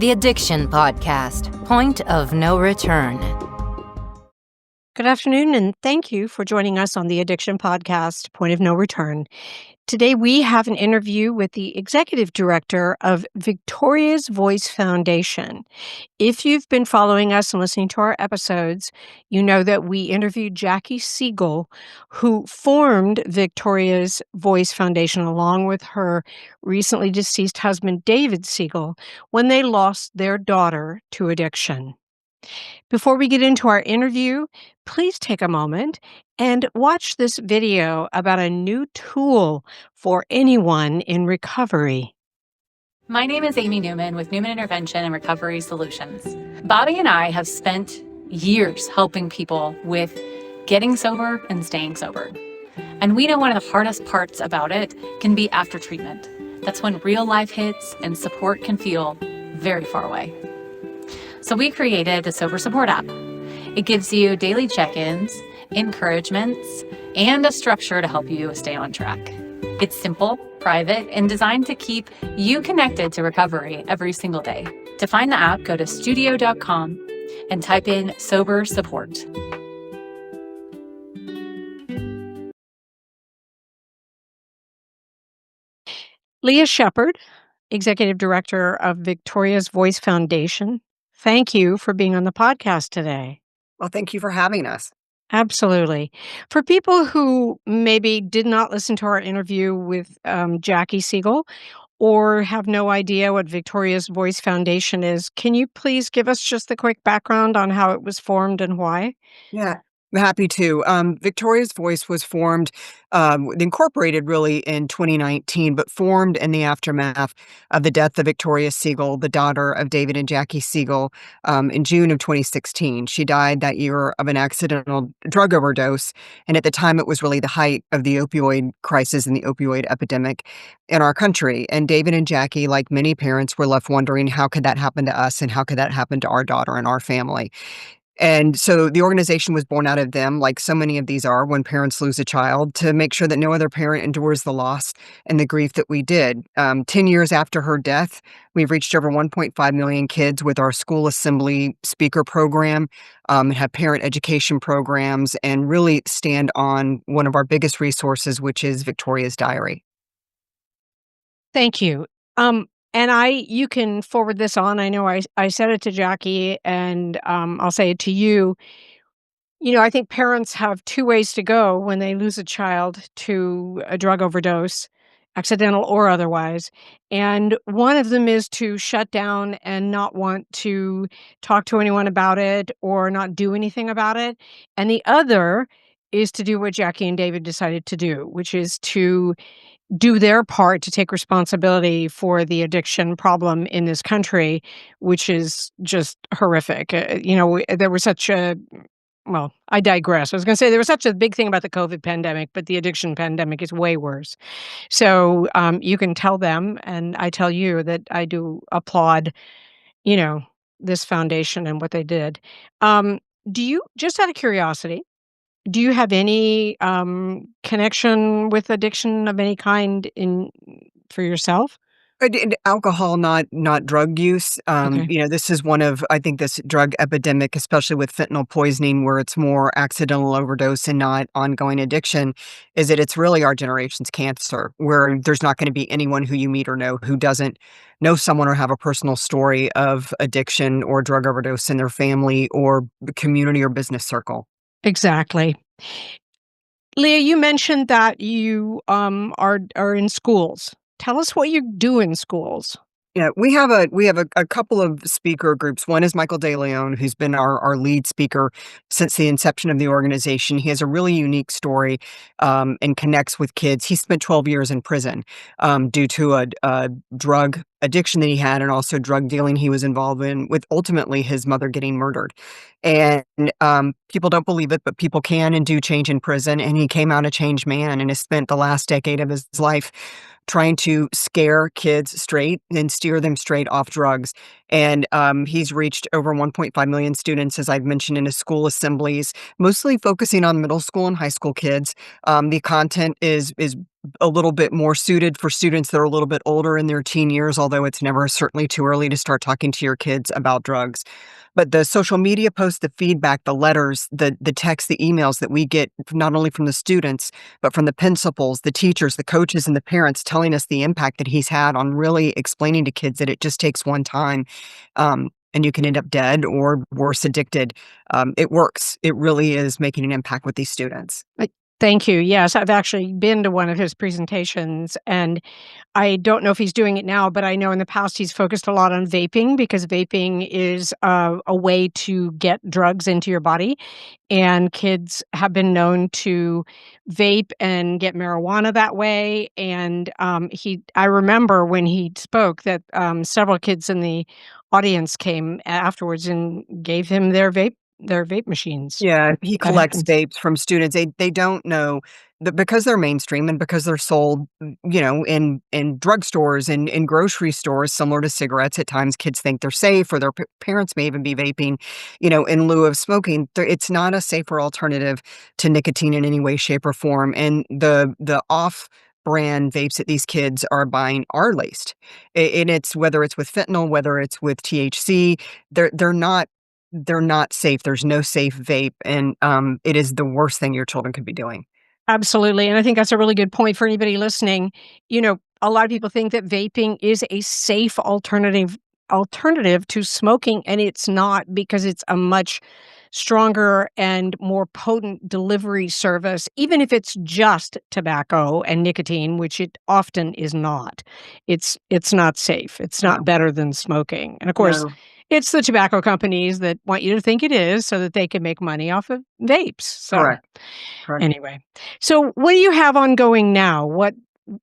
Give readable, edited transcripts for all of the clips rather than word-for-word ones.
The Addiction Podcast, Point of No Return. Good afternoon, and thank you for joining us on the Addiction Podcast, Point of No Return. Today, we have an interview with the executive director of Victoria's Voice Foundation. If you've been following us and listening to our episodes, you know that we interviewed Jackie Siegel, who formed Victoria's Voice Foundation along with her recently deceased husband, David Siegel, when they lost their daughter to addiction. Before we get into our interview, please take a moment and watch this video about a new tool for anyone in recovery. My name is Amy Newman with Newman Intervention and Recovery Solutions. Bobby and I have spent years helping people with getting sober and staying sober. And we know one of the hardest parts about it can be after treatment. That's when real life hits and support can feel very far away. So we created the Sober Support app. It gives you daily check-ins, encouragements, and a structure to help you stay on track. It's simple, private, and designed to keep you connected to recovery every single day. To find the app, go to studio.com and type in Sober Support. Leah Shepherd, Executive Director of Victoria's Voice Foundation, thank you for being on the podcast today. Well, thank you for having us. Absolutely. For people who maybe did not listen to our interview with Jackie Siegel or have no idea what Victoria's Voice Foundation is, can you please give us just the quick background on how it was formed and why? Yeah, I'm happy to. Victoria's Voice was formed, incorporated really in 2019, but formed in the aftermath of the death of Victoria Siegel, the daughter of David and Jackie Siegel, in June of 2016. She died that year of an accidental drug overdose, and at the time it was really the height of the opioid crisis and the opioid epidemic in our country. And David and Jackie, like many parents, were left wondering, how could that happen to us and how could that happen to our daughter and our family? And so the organization was born out of them, like so many of these are when parents lose a child, to make sure that no other parent endures the loss and the grief that we did. 10 years after her death, we've reached over 1.5 million kids with our school assembly speaker program, have parent education programs, and really stand on one of our biggest resources, which is Victoria's Diary. Thank you. And you can forward this on. I know I said it to Jackie, and I'll say it to you. You know, I think parents have two ways to go when they lose a child to a drug overdose, accidental or otherwise. And one of them is to shut down and not want to talk to anyone about it or not do anything about it. And the other is to do what Jackie and David decided to do, which is to do their part to take responsibility for the addiction problem in this country, which is just horrific. There was such a, well, I digress. I was going to say there was such a big thing about the COVID pandemic, but the addiction pandemic is way worse. So you can tell them, and I tell you that I do applaud, this foundation and what they did. Do you, just out of curiosity, do you have any connection with addiction of any kind for yourself? Alcohol, not drug use. Okay. This is one of, I think, this drug epidemic, especially with fentanyl poisoning, where it's more accidental overdose and not ongoing addiction, is that it's really our generation's cancer, where there's not going to be anyone who you meet or know who doesn't know someone or have a personal story of addiction or drug overdose in their family or community or business circle. Exactly. Leah, you mentioned that you are in schools. Tell us what you do in schools. Yeah, we have a couple of speaker groups. One is Michael De Leon, who's been our lead speaker since the inception of the organization. He has a really unique story and connects with kids. He spent 12 years in prison due to a drug addiction that he had and also drug dealing he was involved in, with ultimately his mother getting murdered. And people don't believe it, but people can and do change in prison. And he came out a changed man and has spent the last decade of his life trying to scare kids straight and steer them straight off drugs. And he's reached over 1.5 million students, as I've mentioned, in his school assemblies, mostly focusing on middle school and high school kids. The content is a little bit more suited for students that are a little bit older in their teen years, although it's never certainly too early to start talking to your kids about drugs. But the social media posts, the feedback, the letters, the texts, the emails that we get not only from the students, but from the principals, the teachers, the coaches, and the parents telling us the impact that he's had on really explaining to kids that it just takes one time, and you can end up dead or worse, addicted. It works. It really is making an impact with these students. Thank you. Yes, I've actually been to one of his presentations, and I don't know if he's doing it now, but I know in the past he's focused a lot on vaping because vaping is a way to get drugs into your body. And kids have been known to vape and get marijuana that way. And I remember when he spoke that several kids in the audience came afterwards and gave him their vape machines. Yeah, he That collects happens. vapes from students. They don't know that because they're mainstream and because they're sold, in drugstores and in grocery stores, similar to cigarettes. At times, kids think they're safe, or their parents may even be vaping, in lieu of smoking. It's not a safer alternative to nicotine in any way, shape, or form. And the off brand vapes that these kids are buying are laced, and it's whether it's with fentanyl, whether it's with THC. They're not safe. There's no safe vape, and, it is the worst thing your children could be doing. Absolutely, and I think that's a really good point for anybody listening. A lot of people think that vaping is a safe alternative to smoking, and it's not because it's a much stronger and more potent delivery service, even if it's just tobacco and nicotine, which it often is not. It's not safe. It's not No, better than smoking. And of course, no. it's the tobacco companies that want you to think it is so that they can make money off of vapes. So Correct, correct. anyway, so what do you have ongoing now? What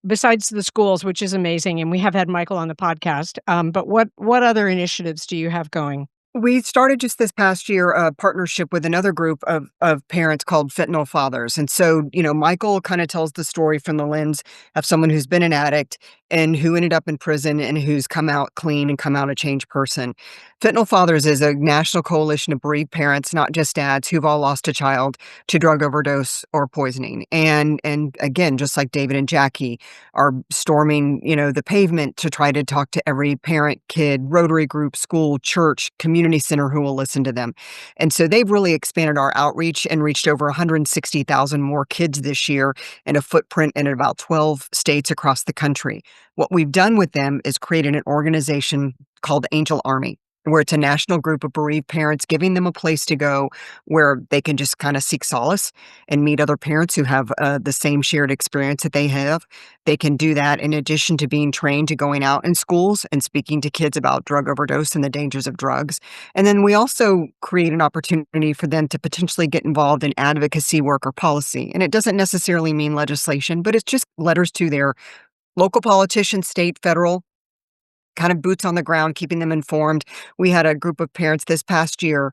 besides the schools, which is amazing, and we have had Michael on the podcast, but what other initiatives do you have going? We started just this past year a partnership with another group of parents called Fentanyl Fathers. And so, Michael kind of tells the story from the lens of someone who's been an addict and who ended up in prison and who's come out clean and come out a changed person. Fentanyl Fathers is a national coalition of bereaved parents, not just dads, who've all lost a child to drug overdose or poisoning. And again, just like David and Jackie are storming, the pavement to try to talk to every parent, kid, Rotary group, school, church, community center who will listen to them. And so they've really expanded our outreach and reached over 160,000 more kids this year in a footprint in about 12 states across the country. What we've done with them is created an organization called Angel Army, where it's a national group of bereaved parents, giving them a place to go where they can just kind of seek solace and meet other parents who have the same shared experience that they have. They can do that in addition to being trained to going out in schools and speaking to kids about drug overdose and the dangers of drugs. And then we also create an opportunity for them to potentially get involved in advocacy work or policy. And it doesn't necessarily mean legislation, but it's just letters to their local politicians, state, federal, kind of boots on the ground, keeping them informed. We had a group of parents this past year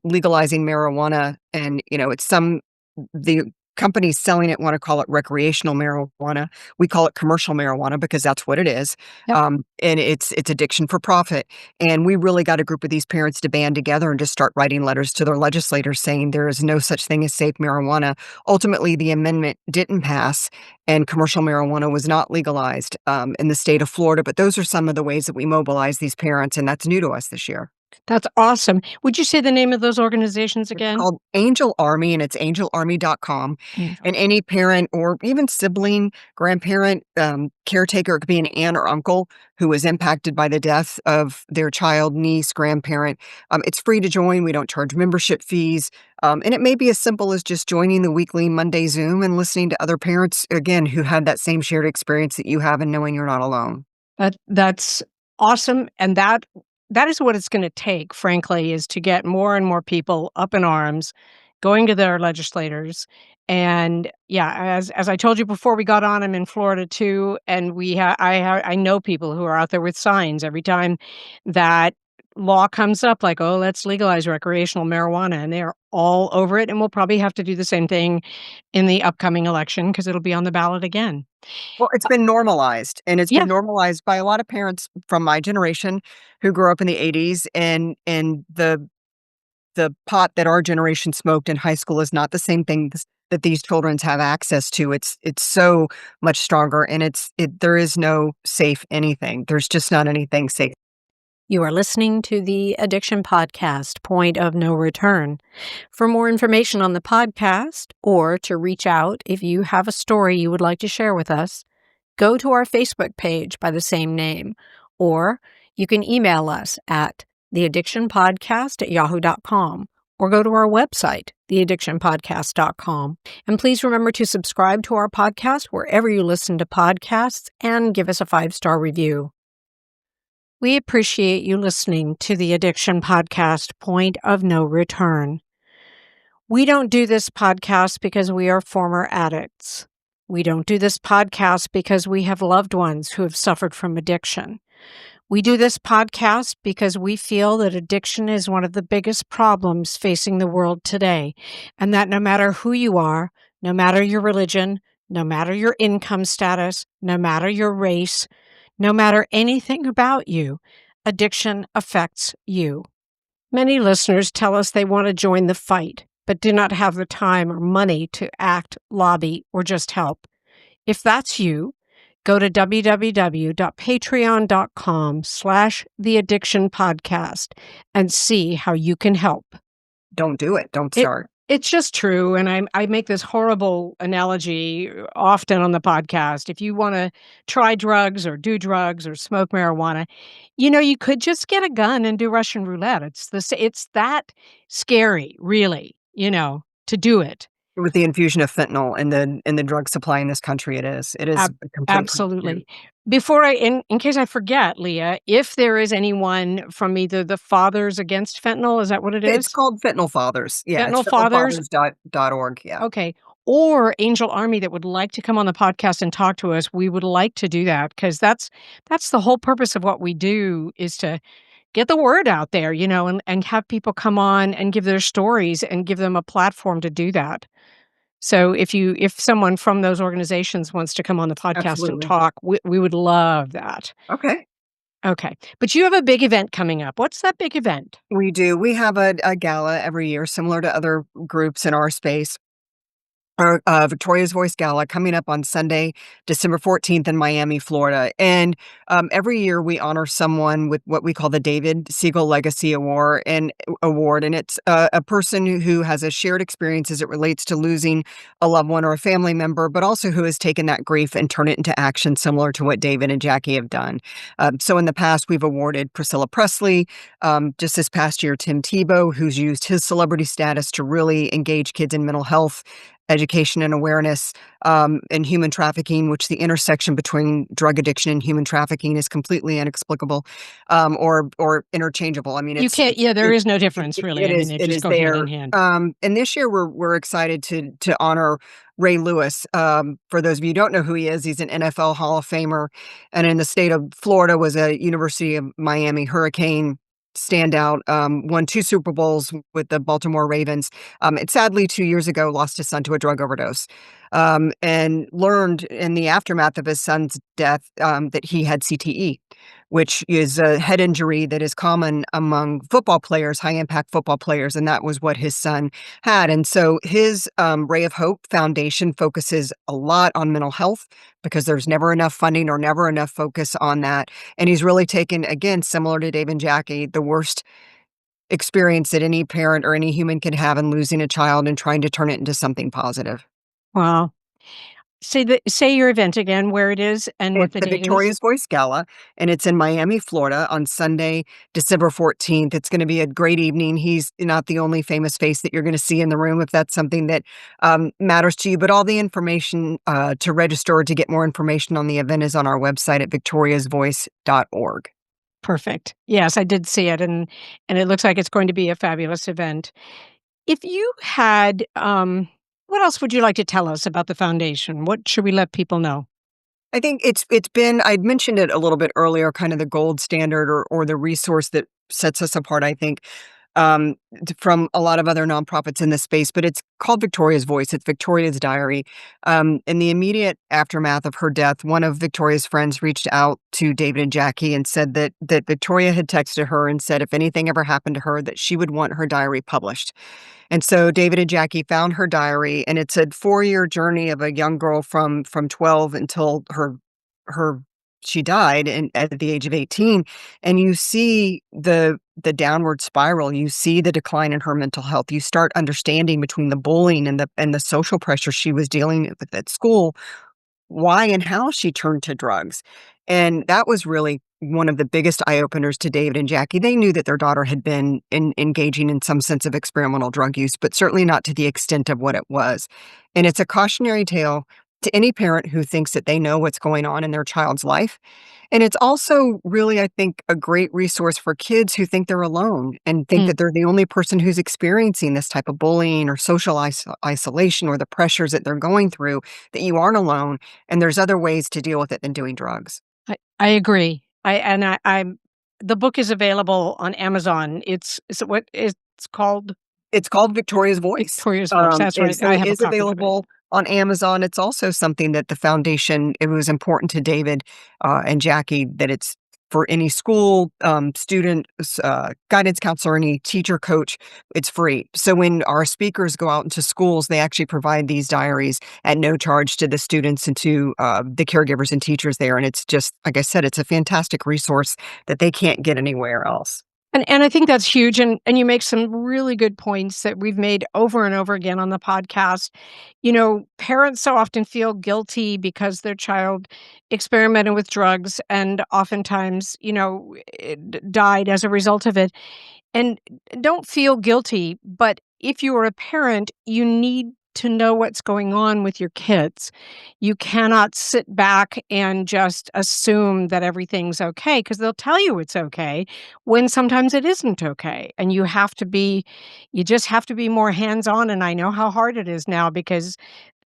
legalizing marijuana, and the companies selling it want to call it recreational marijuana. We call it commercial marijuana because that's what it is, Yep. and it's addiction for profit. And we really got a group of these parents to band together and just start writing letters to their legislators saying there is no such thing as safe marijuana. Ultimately, the amendment didn't pass, and commercial marijuana was not legalized in the state of Florida. But those are some of the ways that we mobilize these parents, and that's new to us this year. That's awesome. Would you say the name of those organizations It's again? called Angel Army, and it's angelarmy.com. Angel. And any parent or even sibling, grandparent, caretaker, it could be an aunt or uncle who was impacted by the death of their child, niece, grandparent. It's free to join. We don't charge membership fees. And it may be as simple as just joining the weekly Monday Zoom and listening to other parents, again, who had that same shared experience that you have and knowing you're not alone. That's awesome, and that is what it's gonna take, frankly, is to get more and more people up in arms, going to their legislators, and, yeah, as I told you before we got on, I'm in Florida too, and I know people who are out there with signs every time that law comes up, like, "Oh, let's legalize recreational marijuana," and they are all over it, and we'll probably have to do the same thing in the upcoming election because 'cause it'll be on the ballot again. Well, it's been normalized, and it's Yeah. been normalized by a lot of parents from my generation who grew up in the '80s, and the pot that our generation smoked in high school is not the same thing that these children have access to, it's so much stronger, and there is no safe anything. There's just not anything safe. You are listening to the Addiction Podcast, Point of No Return. For more information on the podcast or to reach out if you have a story you would like to share with us, go to our Facebook page by the same name, or you can email us at theaddictionpodcast@yahoo.com, or go to our website, theaddictionpodcast.com. And please remember to subscribe to our podcast wherever you listen to podcasts and give us a 5-star review. We appreciate you listening to the Addiction Podcast, Point of No Return. We don't do this podcast because we are former addicts. We don't do this podcast because we have loved ones who have suffered from addiction. We do this podcast because we feel that addiction is one of the biggest problems facing the world today, and that no matter who you are, no matter your religion, no matter your income status, no matter your race, no matter anything about you, addiction affects you. Many listeners tell us they want to join the fight, but do not have the time or money to act, lobby, or just help. If that's you, go to www.patreon.com/theaddictionpodcast and see how you can help. Don't do it. Don't start. It's just true, and I make this horrible analogy often on the podcast. If you want to try drugs or do drugs or smoke marijuana, you could just get a gun and do Russian roulette. It's that scary, really, to do it. With the infusion of fentanyl in the drug supply in this country, it is a complete Absolutely. Before in case I forget, Leah, if there is anyone from either the Fathers Against Fentanyl, is that what it is? It's called Fentanyl Fathers. Yeah, Fentanyl it's Fathers? fentanylfathers.org. Yeah. Okay. Or Angel Army that would like to come on the podcast and talk to us, we would like to do that, because that's the whole purpose of what we do, is to get the word out there, and have people come on and give their stories and give them a platform to do that. So if someone from those organizations wants to come on the podcast Absolutely. and talk, we would love that. Okay. Okay. But you have a big event coming up. What's that big event? We do. We have a gala every year, similar to other groups in our space. Our Victoria's Voice Gala coming up on Sunday, December 14th in Miami, Florida. And every year we honor someone with what we call the David Siegel Legacy Award. And it's a person who has a shared experience as it relates to losing a loved one or a family member, but also who has taken that grief and turned it into action, similar to what David and Jackie have done. So in the past, we've awarded Priscilla Presley. Just this past year, Tim Tebow, who's used his celebrity status to really engage kids in mental health education and awareness, and human trafficking, which the intersection between drug addiction and human trafficking is completely inexplicable, or interchangeable. I mean, You can't. Yeah, there is no difference, really. It is. It It just is go there. hand in hand. And this year we're excited to honor Ray Lewis. For those of you who don't know who he is, he's an NFL Hall of Famer, and in the state of Florida was a University of Miami Hurricane standout, won 2 Super Bowls with the Baltimore Ravens. And sadly 2 years ago lost his son to a drug overdose, and learned in the aftermath of his son's death that he had CTE, which is a head injury that is common among football players, high impact football players, and that was what his son had. And so his Ray of Hope Foundation focuses a lot on mental health, because there's never enough funding or never enough focus on that. And he's really taken, again, similar to Dave and Jackie, the worst experience that any parent or any human can have in losing a child and trying to turn it into something positive. Wow. Say your event again, where it is and what It's the the date is. Victoria's Voice Gala, and it's in Miami, Florida on Sunday, December 14th. It's going to be a great evening. He's not the only famous face that you're going to see in the room, if that's something that matters to you. But all the information to register or to get more information on the event is on our website at victoriasvoice.org. Perfect. Yes, I did see it, and it looks like it's going to be a fabulous event. If you had, what else would you like to tell us about the foundation? What should we let people know? I think it's been, I'd mentioned it a little bit earlier, kind of the gold standard or the resource that sets us apart, I think. from a lot of other nonprofits in this space, but it's called Victoria's Voice. It's Victoria's Diary. In the immediate aftermath of her death, one of Victoria's friends reached out to David and Jackie and said that Victoria had texted her and said if anything ever happened to her, that she would want her diary published. And so David and Jackie found her diary, and it's a 4-year journey of a young girl from 12 until her she died at the age of 18, and you see the downward spiral, you see the decline in her mental health. You start understanding between the bullying and the social pressure she was dealing with at school, why and how she turned to drugs. And that was really one of the biggest eye openers to David and Jackie. They knew that their daughter had been engaging in some sense of experimental drug use, but certainly not to the extent of what it was. And it's a cautionary tale to any parent who thinks that they know what's going on in their child's life. And it's also really, I think, a great resource for kids who think they're alone and think Mm. that they're the only person who's experiencing this type of bullying or social isolation or the pressures that they're going through, that you aren't alone and there's other ways to deal with it than doing drugs. I agree. I'm the book is available on Amazon. Is it what it's called? It's called Victoria's Voice. Victoria's Voice. That's And right. so I it have a is copy of it. available on Amazon. It's also something that the foundation, it was important to David and Jackie that it's for any school, student, guidance counselor, any teacher, coach, it's free. So when our speakers go out into schools, they actually provide these diaries at no charge to the students and to the caregivers and teachers there. And it's just, like I said, it's a fantastic resource that they can't get anywhere else. And I think that's huge, and you make some really good points that we've made over and over again on the podcast. Parents so often feel guilty because their child experimented with drugs and oftentimes, died as a result of it. And don't feel guilty, but if you are a parent, you need to know what's going on with your kids. You cannot sit back and just assume that everything's okay because they'll tell you it's okay when sometimes it isn't okay. And you just have to be more hands on. And I know how hard it is now because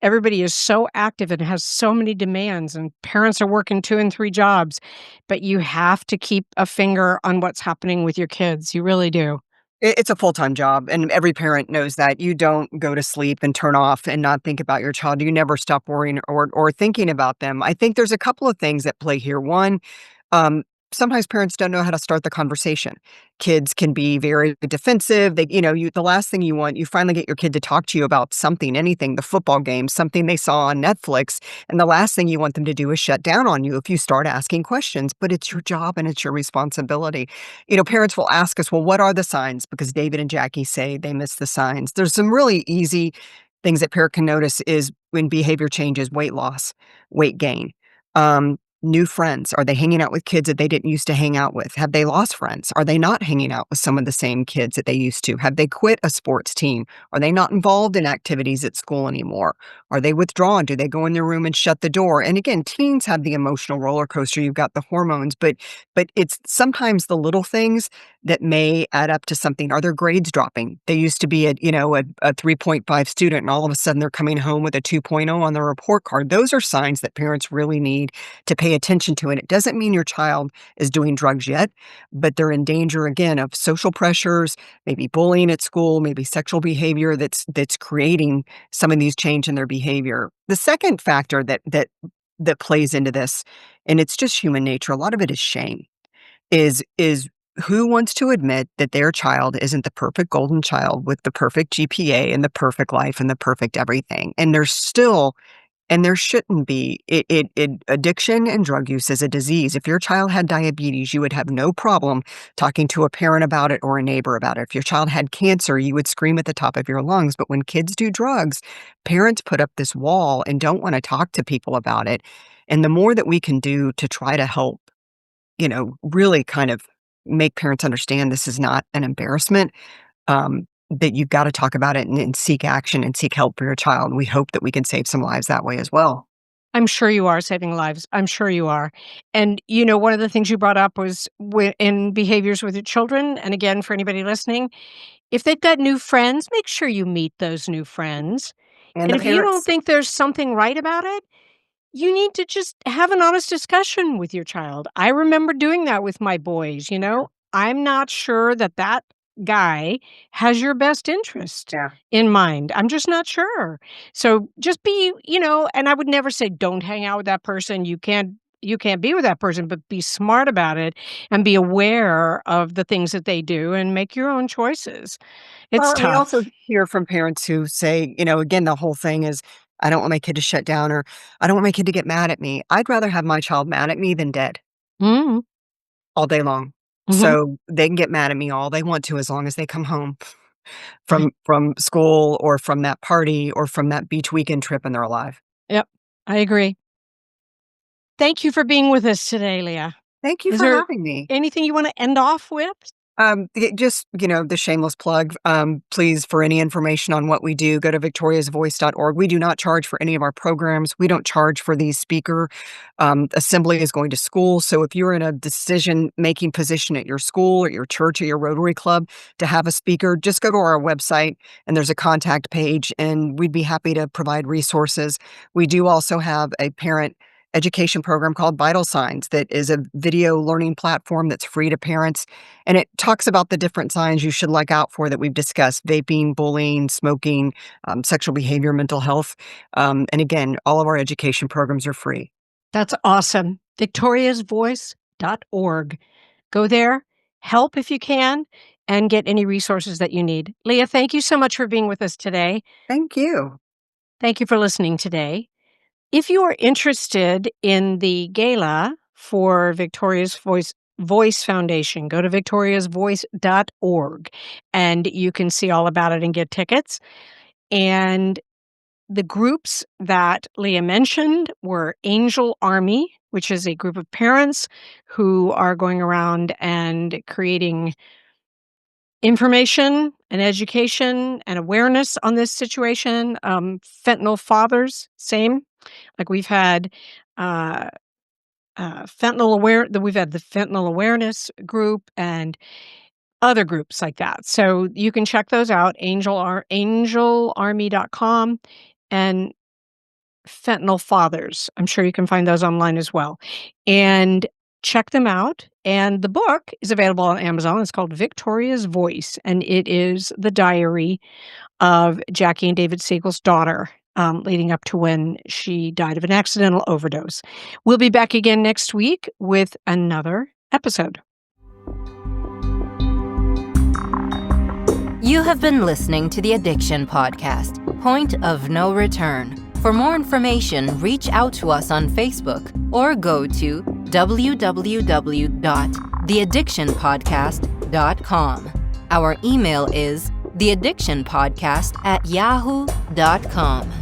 everybody is so active and has so many demands, and parents are working 2 and 3 jobs. But you have to keep a finger on what's happening with your kids. You really do. It's a full-time job, and every parent knows that. You don't go to sleep and turn off and not think about your child. You never stop worrying or thinking about them. I think there's a couple of things at play here. One, um, sometimes parents don't know how to start the conversation. Kids can be very defensive. The last thing you want, you finally get your kid to talk to you about something, anything, the football game, something they saw on Netflix, and the last thing you want them to do is shut down on you if you start asking questions. But it's your job and it's your responsibility. Parents will ask us, well, what are the signs? Because David and Jackie say they miss the signs. There's some really easy things that parent can notice is when behavior changes, weight loss, weight gain, new friends. Are they hanging out with kids that they didn't used to hang out with? Have they lost friends? Are they not hanging out with some of the same kids that they used to? Have they quit a sports team? Are they not involved in activities at school anymore? Are they withdrawn? Do they go in their room and shut the door? And again, teens have the emotional roller coaster. You've got the hormones, but it's sometimes the little things that may add up to something. Are their grades dropping? They used to be a 3.5 student, and all of a sudden they're coming home with a 2.0 on their report card. Those are signs that parents really need to pay attention to. And it doesn't mean your child is doing drugs yet, but they're in danger again of social pressures, maybe bullying at school, maybe sexual behavior that's creating some of these change in their behavior. The second factor that plays into this, and it's just human nature, a lot of it is shame, is who wants to admit that their child isn't the perfect golden child with the perfect GPA and the perfect life and the perfect everything. And there's still and there shouldn't be. Addiction and drug use is a disease. If your child had diabetes, you would have no problem talking to a parent about it or a neighbor about it. If your child had cancer, you would scream at the top of your lungs. But when kids do drugs, parents put up this wall and don't want to talk to people about it. And the more that we can do to try to help, really kind of make parents understand this is not an embarrassment, that you've got to talk about it and seek action and seek help for your child. We hope that we can save some lives that way as well. I'm sure you are saving lives. I'm sure you are. And, one of the things you brought up was in behaviors with your children. And again, for anybody listening, if they've got new friends, make sure you meet those new friends. And And the if you don't parents. think there's something right about it, you need to just have an honest discussion with your child. I remember doing that with my boys. I'm not sure that guy has your best interest Yeah. in mind. I'm just not sure. So just be, and I would never say don't hang out with that person. You can't be with that person, but be smart about it and be aware of the things that they do and make your own choices. It's Well, and we also tough. hear from parents who say, again, the whole thing is, I don't want my kid to shut down, or I don't want my kid to get mad at me. I'd rather have my child mad at me than dead Mm, all day long. mhm. So they can get mad at me all they want to as long as they come home Right. from school or from that party or from that beach weekend trip and they're alive. Yep. I agree. Thank you for being with us today, Leah. Thank you Is for there having me. anything you want to end off with? Just, the shameless plug. Please, for any information on what we do, go to victoriasvoice.org. We do not charge for any of our programs. We don't charge for these speaker assemblies going to school. So if you're in a decision-making position at your school or your church or your Rotary Club to have a speaker, just go to our website and there's a contact page and we'd be happy to provide resources. We do also have a parent education program called Vital Signs that is a video learning platform that's free to parents. And it talks about the different signs you should look out for that we've discussed: vaping, bullying, smoking, sexual behavior, mental health. And again, all of our education programs are free. That's awesome. victoriasvoice.org. Go there, help if you can, and get any resources that you need. Leah, thank you so much for being with us today. Thank you. Thank you for listening today. If you are interested in the gala for Victoria's Voice Foundation, go to victoriasvoice.org and you can see all about it and get tickets. And the groups that Leah mentioned were Angel Army, which is a group of parents who are going around and creating information and education and awareness on this situation. Fentanyl Fathers, same. Like we've had uh, we've had the fentanyl awareness group and other groups like that. So you can check those out, angelarmy.com and Fentanyl Fathers. I'm sure you can find those online as well. And check them out. And the book is available on Amazon. It's called Victoria's Voice, and it is the diary of Jackie and David Siegel's daughter, leading up to when she died of an accidental overdose. We'll be back again next week with another episode. You have been listening to the Addiction Podcast, Point of No Return. For more information, reach out to us on Facebook or go to www.theaddictionpodcast.com. Our email is theaddictionpodcast@yahoo.com.